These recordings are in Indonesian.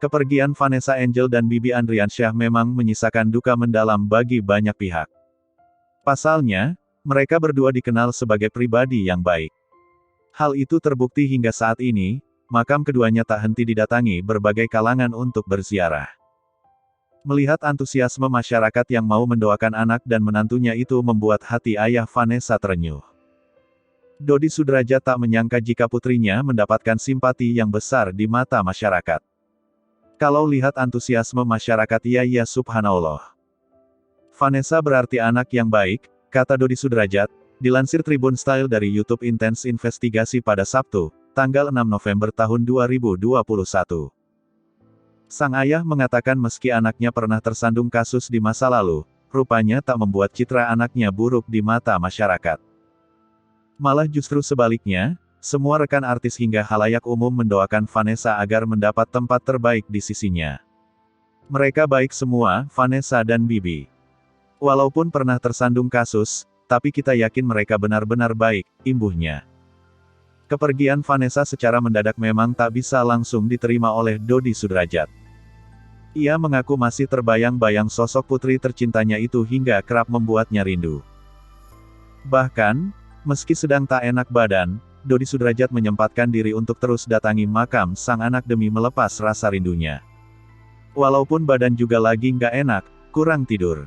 Kepergian Vanessa Angel dan Bibi Andriansyah memang menyisakan duka mendalam bagi banyak pihak. Pasalnya, mereka berdua dikenal sebagai pribadi yang baik. Hal itu terbukti hingga saat ini, makam keduanya tak henti didatangi berbagai kalangan untuk berziarah. Melihat antusiasme masyarakat yang mau mendoakan anak dan menantunya itu membuat hati ayah Vanessa terenyuh. Dodi Sudrajat tak menyangka jika putrinya mendapatkan simpati yang besar di mata masyarakat. Kalau lihat antusiasme masyarakat ya subhanallah. Vanessa berarti anak yang baik, kata Dodi Sudrajat, dilansir Tribun Style dari YouTube Intens Investigasi pada Sabtu, tanggal 6 November tahun 2021. Sang ayah mengatakan meski anaknya pernah tersandung kasus di masa lalu, rupanya tak membuat citra anaknya buruk di mata masyarakat. Malah justru sebaliknya, semua rekan artis hingga halayak umum mendoakan Vanessa agar mendapat tempat terbaik di sisinya. Mereka baik semua, Vanessa dan Bibi. Walaupun pernah tersandung kasus, tapi kita yakin mereka benar-benar baik, imbuhnya. Kepergian Vanessa secara mendadak memang tak bisa langsung diterima oleh Dodi Sudrajat. Ia mengaku masih terbayang-bayang sosok putri tercintanya itu hingga kerap membuatnya rindu. Bahkan, meski sedang tak enak badan, Dodi Sudrajat menyempatkan diri untuk terus datangi makam sang anak demi melepas rasa rindunya. Walaupun badan juga lagi nggak enak, kurang tidur.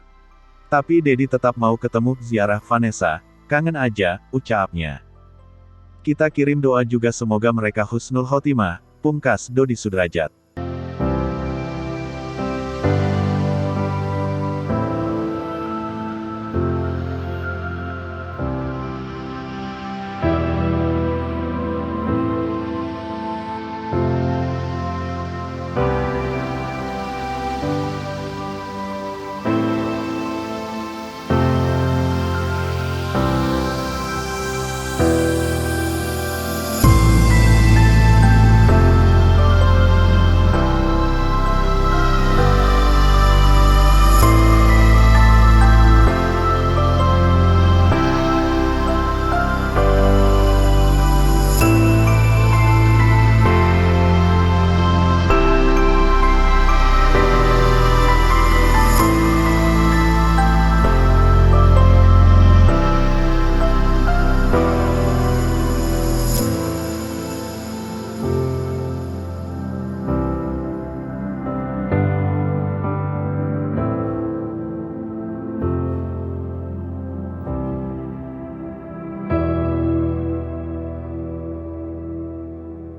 Tapi Dedi tetap mau ketemu ziarah Vanessa, kangen aja, ucapnya. Kita kirim doa juga semoga mereka husnul khotimah, pungkas Dodi Sudrajat.